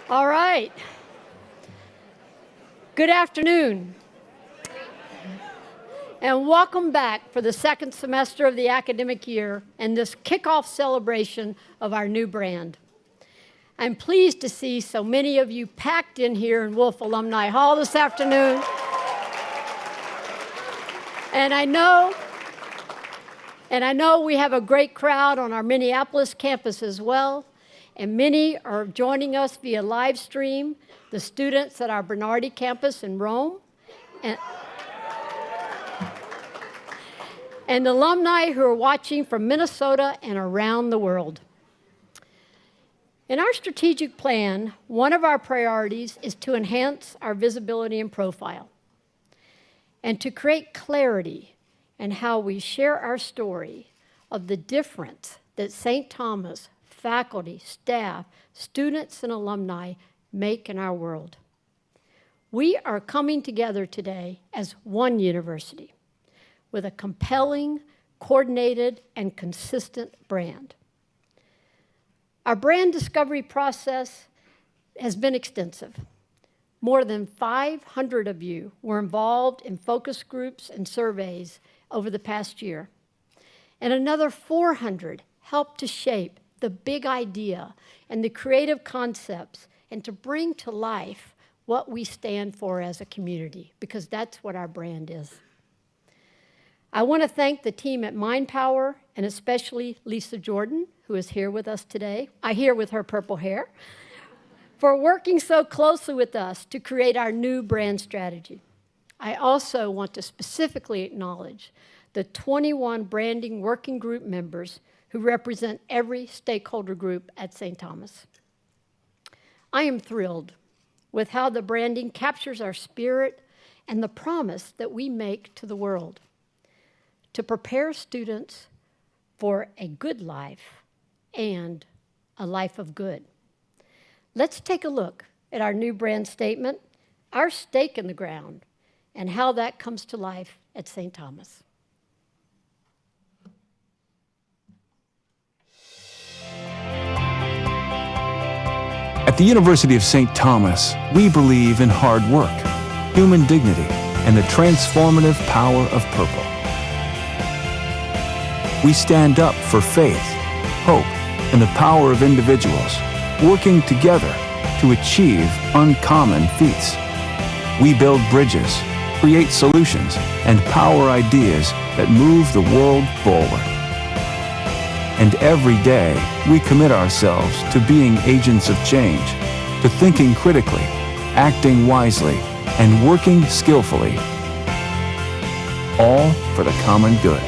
All right. Good afternoon, and welcome back for the second semester of the academic year and this kickoff celebration of our new brand. I'm pleased to see so many of you packed in here in Wolf Alumni Hall this afternoon. And I know we have a great crowd on our Minneapolis campus as well, and many are joining us via live stream, the students at our Bernardi campus in Rome, and alumni who are watching from Minnesota and around the world. In our strategic plan, one of our priorities is to enhance our visibility and profile, and to create clarity in how we share our story of the difference that St. Thomas faculty, staff, students, and alumni make in our world. We are coming together today as one university with a compelling, coordinated, and consistent brand. Our brand discovery process has been extensive. More than 500 of you were involved in focus groups and surveys over the past year, and another 400 helped to shape the big idea and the creative concepts and to bring to life what we stand for as a community, because that's what our brand is. I want to thank the team at MindPower, and especially Lisa Jordan, who is here with us today. I hear with her purple hair, for working so closely with us to create our new brand strategy. I also want to specifically acknowledge the 21 branding working group members who represent every stakeholder group at St. Thomas. I am thrilled with how the branding captures our spirit and the promise that we make to the world to prepare students for a good life and a life of good. Let's take a look at our new brand statement, our stake in the ground, and how that comes to life at St. Thomas. At the University of St. Thomas, we believe in hard work, human dignity, and the transformative power of purple. We stand up for faith, hope, and the power of individuals, working together to achieve uncommon feats. We build bridges, create solutions, and power ideas that move the world forward. And every day, we commit ourselves to being agents of change, to thinking critically, acting wisely, and working skillfully, all for the common good.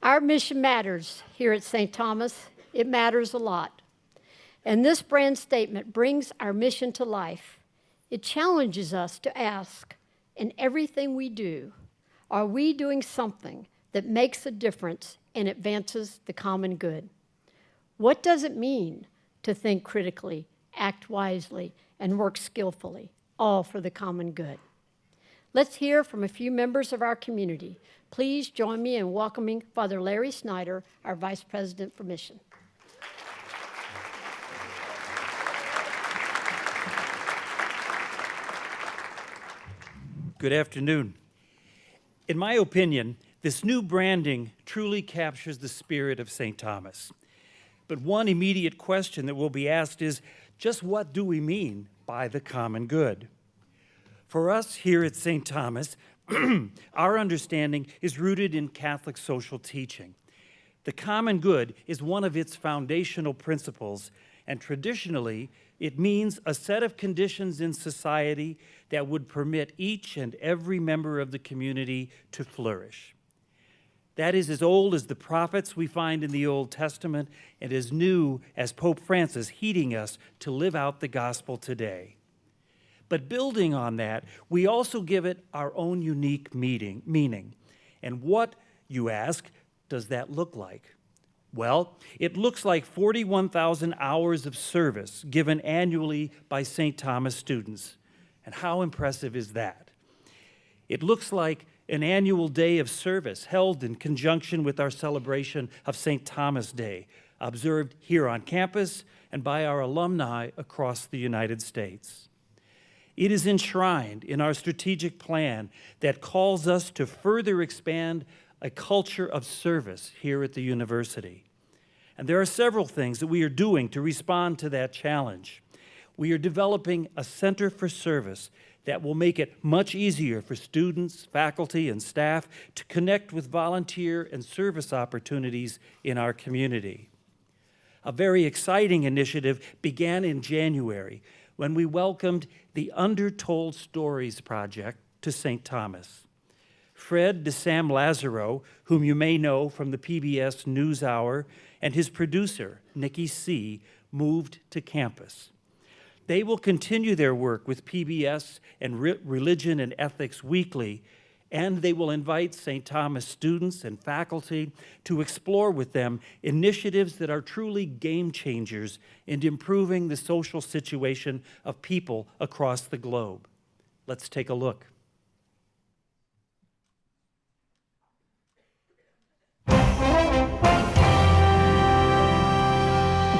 Our mission matters here at St. Thomas. It matters a lot. And this brand statement brings our mission to life. It challenges us to ask, in everything we do, are we doing something that makes a difference and advances the common good? What does it mean to think critically, act wisely, and work skillfully, all for the common good? Let's hear from a few members of our community. Please join me in welcoming Father Larry Snyder, our Vice President for Mission. Good afternoon. In my opinion, this new branding truly captures the spirit of St. Thomas. But one immediate question that will be asked is, just what do we mean by the common good? For us here at St. Thomas, our understanding is rooted in Catholic social teaching. The common good is one of its foundational principles, and traditionally, it means a set of conditions in society that would permit each and every member of the community to flourish. That is as old as the prophets we find in the Old Testament and as new as Pope Francis heeding us to live out the gospel today. But building on that, we also give it our own unique meaning. And what, you ask, does that look like? Well, it looks like 41,000 hours of service given annually by St. Thomas students. And how impressive is that? It looks like an annual day of service held in conjunction with our celebration of St. Thomas Day, observed here on campus and by our alumni across the United States. It is enshrined in our strategic plan that calls us to further expand a culture of service here at the university. And there are several things that we are doing to respond to that challenge. We are developing a Center for Service that will make it much easier for students, faculty, and staff to connect with volunteer and service opportunities in our community. A very exciting initiative began in January when we welcomed the Undertold Stories Project to St. Thomas. Fred DeSam Lazaro, whom you may know from the PBS NewsHour, and his producer, Nikki C., moved to campus. They will continue their work with PBS and Religion and Ethics Weekly, and they will invite St. Thomas students and faculty to explore with them initiatives that are truly game changers in improving the social situation of people across the globe. Let's take a look.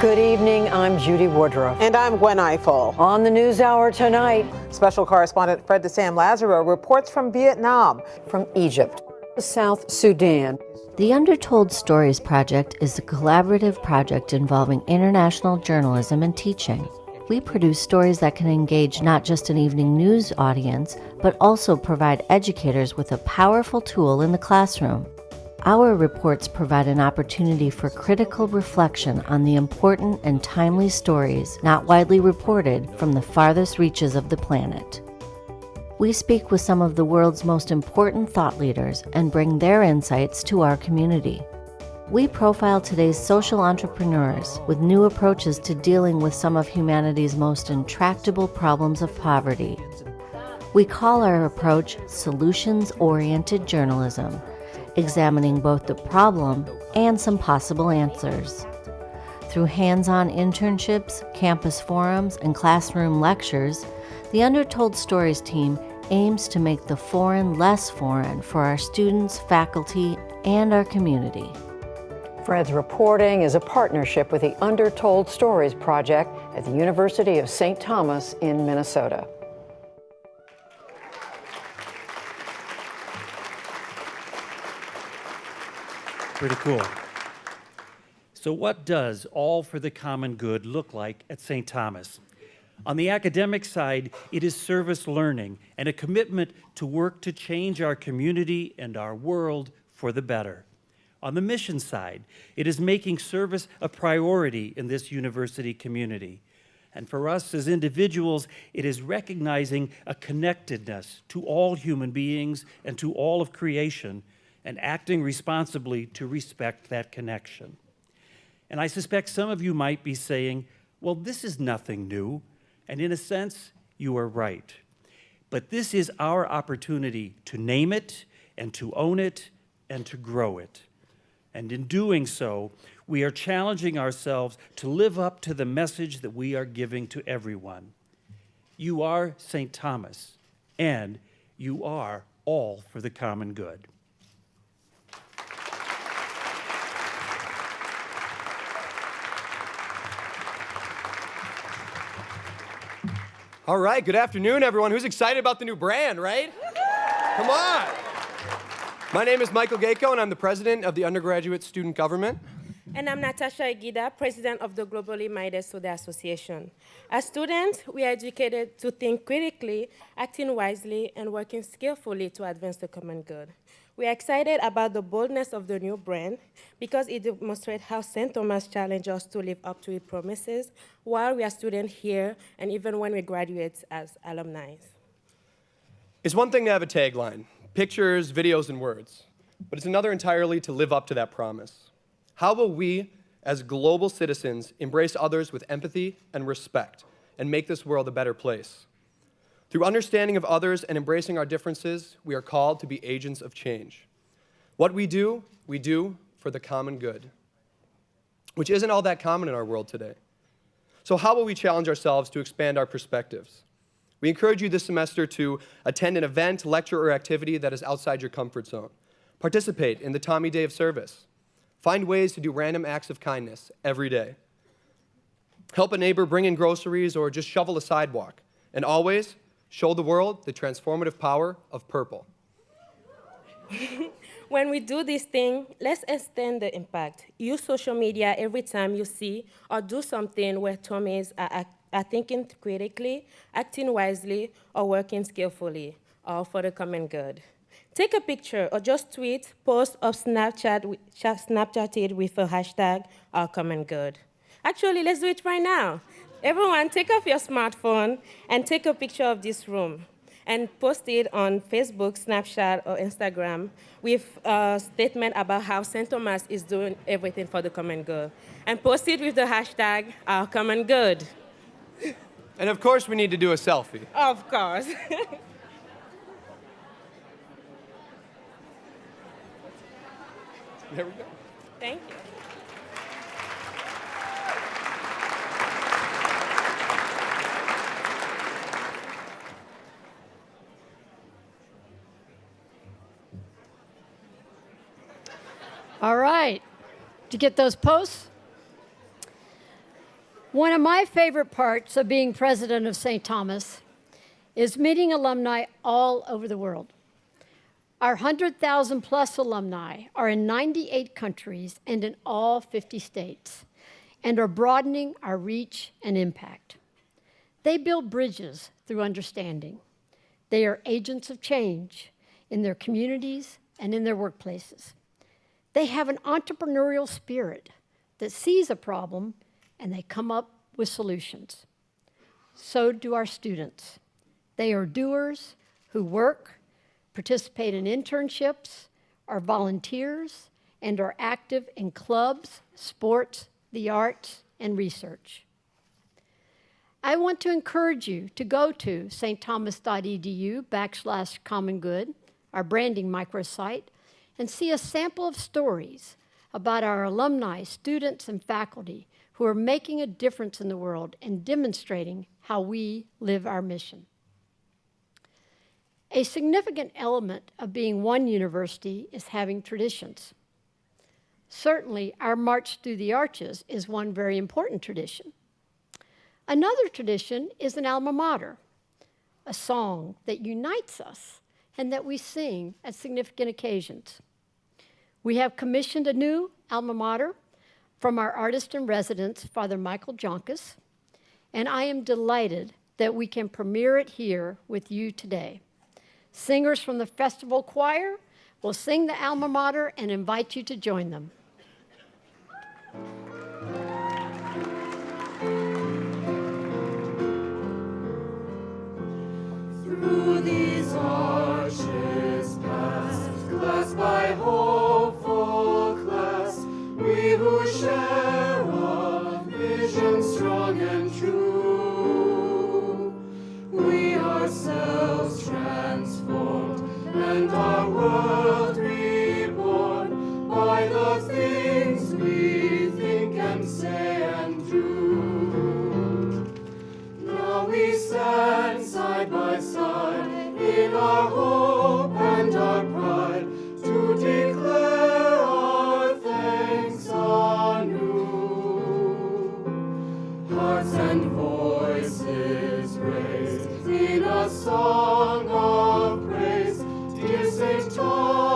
Good evening, I'm Judy Woodruff. And I'm Gwen Eiffel. On the NewsHour tonight, Special correspondent Fred DeSam Lazaro reports from Vietnam. from Egypt, South Sudan. The Undertold Stories Project is a collaborative project involving international journalism and teaching. We produce stories that can engage not just an evening news audience, but also provide educators with a powerful tool in the classroom. Our reports provide an opportunity for critical reflection on the important and timely stories not widely reported from the farthest reaches of the planet. We speak with some of the world's most important thought leaders and bring their insights to our community. We profile today's social entrepreneurs with new approaches to dealing with some of humanity's most intractable problems of poverty. We call our approach solutions-oriented journalism, examining both the problem and some possible answers. Through hands-on internships, campus forums, and classroom lectures, the Undertold Stories team aims to make the foreign less foreign for our students, faculty, and our community. Fred's reporting is a partnership with the Undertold Stories Project at the University of St. Thomas in Minnesota. Pretty cool. So what does all for the common good look like at St. Thomas? On the academic side, it is service learning and a commitment to work to change our community and our world for the better. On the mission side, it is making service a priority in this university community. And for us as individuals, it is recognizing a connectedness to all human beings and to all of creation, and acting responsibly to respect that connection. And I suspect some of you might be saying, well, this is nothing new. And in a sense, you are right. But this is our opportunity to name it and to own it and to grow it. And in doing so, we are challenging ourselves to live up to the message that we are giving to everyone. You are St. Thomas, and you are all for the common good. All right, good afternoon, everyone. Who's excited about the new brand, right? Come on. My name is Michael Gayko, and I'm the president of the Undergraduate Student Government. And I'm Natasha Egida, president of the Globally Minded Student Association. As students, we are educated to think critically, acting wisely, and working skillfully to advance the common good. We are excited about the boldness of the new brand because it demonstrates how St. Thomas challenges us to live up to its promises while we are students here and even when we graduate as alumni. It's one thing to have a tagline, pictures, videos, and words, but it's another entirely to live up to that promise. How will we, as global citizens, embrace others with empathy and respect and make this world a better place? Through understanding of others and embracing our differences, we are called to be agents of change. What we do for the common good, which isn't all that common in our world today. So how will we challenge ourselves to expand our perspectives? We encourage you this semester to attend an event, lecture, or activity that is outside your comfort zone. Participate in the Tommy Day of Service. Find ways to do random acts of kindness every day. Help a neighbor bring in groceries or just shovel a sidewalk. And always show the world the transformative power of purple. When we do this thing, let's extend the impact. Use social media every time you see or do something where Tommies are thinking critically, acting wisely, or working skillfully, all for the common good. Take a picture or just tweet, post, or Snapchat it with a hashtag, our common good. Actually, let's do it right now. Everyone, take off your smartphone and take a picture of this room and post it on Facebook, Snapchat, or Instagram with a statement about how St. Thomas is doing everything for the common good. And post it with the hashtag, our common good. And of course, we need to do a selfie. Of course. There we go. Thank you. All right. Did you get those posts? One of my favorite parts of being president of St. Thomas is meeting alumni all over the world. Our 100,000 plus alumni are in 98 countries and in all 50 states and are broadening our reach and impact. They build bridges through understanding. They are agents of change in their communities and in their workplaces. They have an entrepreneurial spirit that sees a problem and they come up with solutions. So do our students. They are doers who work, participate in internships, are volunteers, and are active in clubs, sports, the arts, and research. I want to encourage you to go to stthomas.edu/common good, our branding microsite, and see a sample of stories about our alumni, students, and faculty who are making a difference in the world and demonstrating how we live our mission. A significant element of being one university is having traditions. Certainly, our March Through the Arches is one very important tradition. Another tradition is an alma mater, a song that unites us and that we sing at significant occasions. We have commissioned a new alma mater from our artist in residence, Father Michael Jonkus, and I am delighted that we can premiere it here with you today. Singers from the festival choir will sing the alma mater and invite you to join them. Through these arches past, class by hopeful class, we who share a vision strong and true, we ourselves transformed and our world reborn by the things we think and say and do. Now we stand side by side in our hope and our pride to declare our thanks anew. Hearts and voices raised in a song of praise, dear St. Thomas.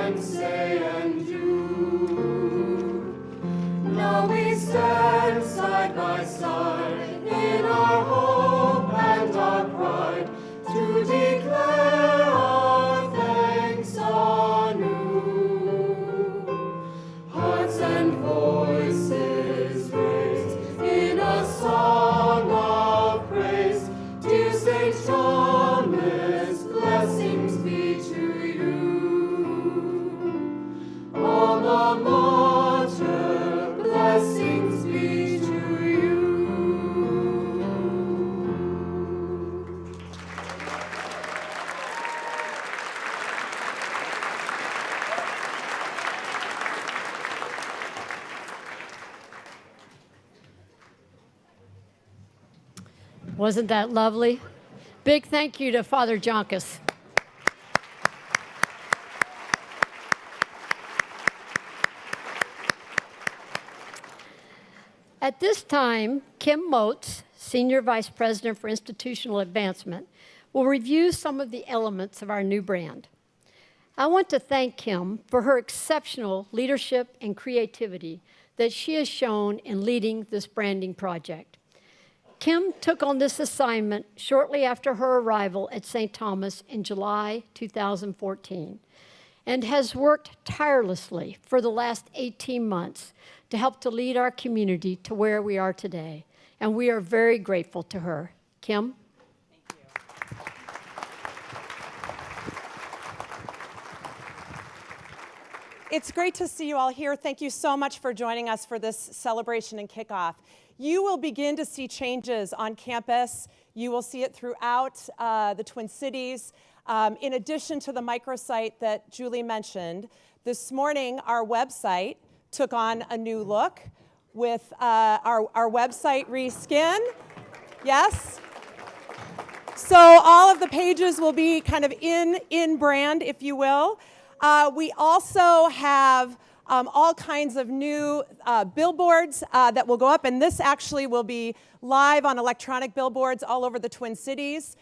and say and do. Now we stand side by side in our hope and our pride to declare our thanks anew. Hearts and voices raised in a song of praise. Dear St. Thomas, blessings be to you. Alma Mater, blessings be to you. Wasn't that lovely? Big thank you to Father Jonkus. At this time, Kim Motes, Senior Vice President for Institutional Advancement, will review some of the elements of our new brand. I want to thank Kim for her exceptional leadership and creativity that she has shown in leading this branding project. Kim took on this assignment shortly after her arrival at St. Thomas in July 2014 and has worked tirelessly for the last 18 months to help to lead our community to where we are today. And we are very grateful to her. Kim? It's great to see you all here. Thank you so much for joining us for this celebration and kickoff. You will begin to see changes on campus. You will see it throughout the Twin Cities. In addition to the microsite that Julie mentioned, this morning our website took on a new look with our website reskin. Yes? So all of the pages will be kind of in brand, if you will. We also have all kinds of new billboards that will go up, and this actually will be live on electronic billboards all over the Twin Cities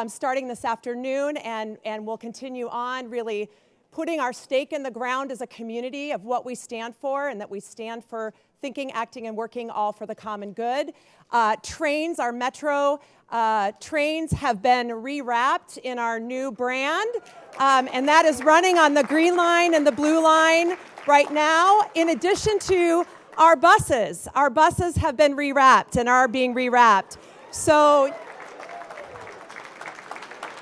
starting this afternoon, and we'll continue on really putting our stake in the ground as a community of what we stand for, and that we stand for thinking, acting, and working all for the common good. Trains, our metro trains have been rewrapped in our new brand, and that is running on the green line and the blue line right now. In addition to our buses have been rewrapped and are being rewrapped. So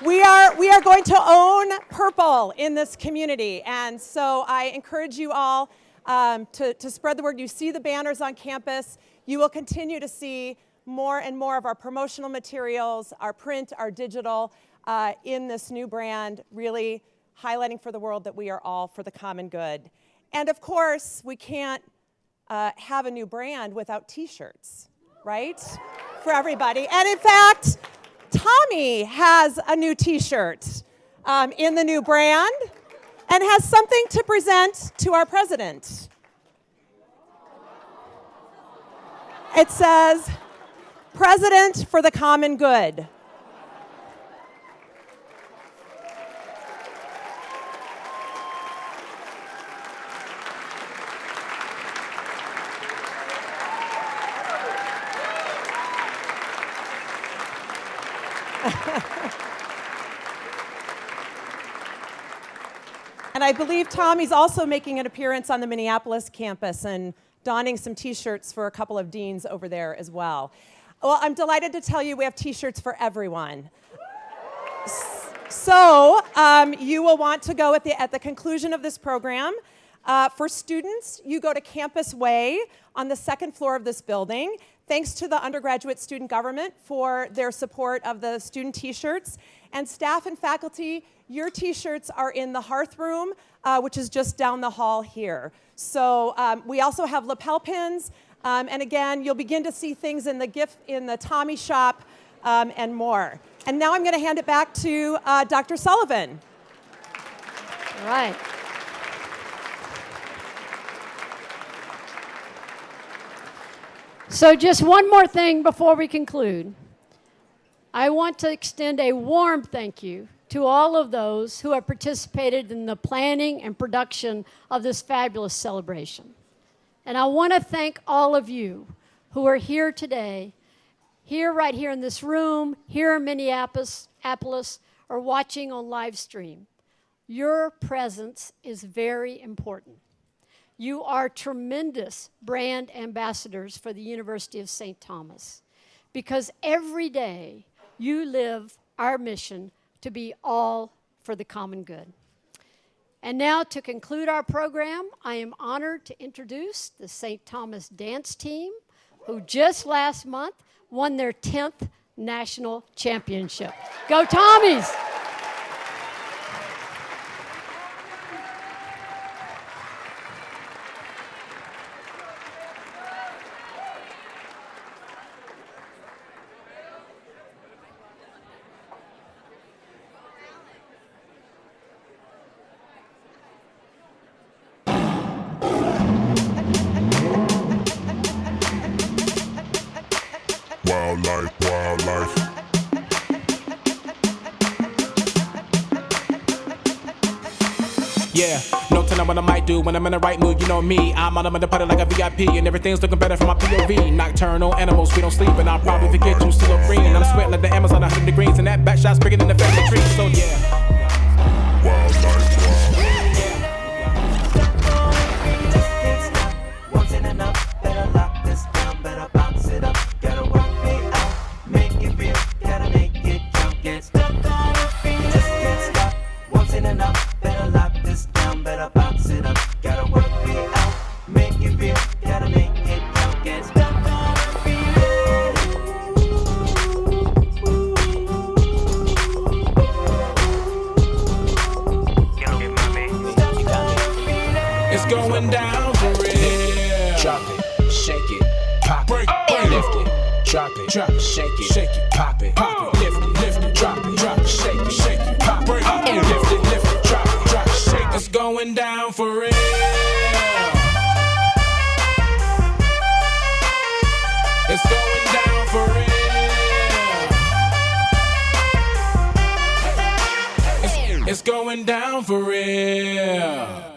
we are going to own purple in this community, and so I encourage you all to spread the word. You see the banners on campus. You will continue to see more and more of our promotional materials, our print, our digital, in this new brand, really highlighting for the world that we are all for the common good. And of course, we can't have a new brand without t-shirts, right? For everybody. And in fact, Tommy has a new t-shirt in the new brand and has something to present to our president. It says, President for the Common Good. And I believe Tommy's also making an appearance on the Minneapolis campus and donning some t-shirts for a couple of deans over there as well. Well, I'm delighted to tell you we have t-shirts for everyone. So you will want to go at the conclusion of this program. For students, you go to Campus Way on the second floor of this building. Thanks to the undergraduate student government for their support of the student t-shirts. And staff and faculty, your t-shirts are in the Hearth Room, which is just down the hall here. So we also have lapel pins. And again, you'll begin to see things in the Tommy shop and more. And now I'm going to hand it back to Dr. Sullivan. All right. So just one more thing before we conclude. I want to extend a warm thank you to all of those who have participated in the planning and production of this fabulous celebration. And I want to thank all of you who are here today, right here in this room, here in Minneapolis, or watching on live stream. Your presence is very important. You are tremendous brand ambassadors for the University of St. Thomas, because every day you live our mission to be all for the common good. And now, to conclude our program, I am honored to introduce the St. Thomas dance team, who just last month won their 10th national championship. Go Tommies! Wildlife. Yeah, no telling what I might do when I'm in the right mood, you know me. I'm on the party like a VIP, and everything's looking better from my POV. Nocturnal animals, we don't sleep, and I'll probably forget you still green. I'm sweating like the Amazon 100 degrees, and that back shot's bigger than the family tree, so yeah. Wildlife. Once in enough, better lock this down, better box it up, gotta work it out, make it real, gotta make it count, get stuck on your feet, just can't stop. Once in enough, better lock this down, better box it up, gotta work it out, make it real, gotta make it count, get stuck on your feet. It's going down for real. Drop it, shake it, pop it, lift it. Drop it, shake it, pop it, lift it, drop it, shake it, pop it, lift it, drop it, shake it. It's going down for real. It's going down for real. It's going down for real.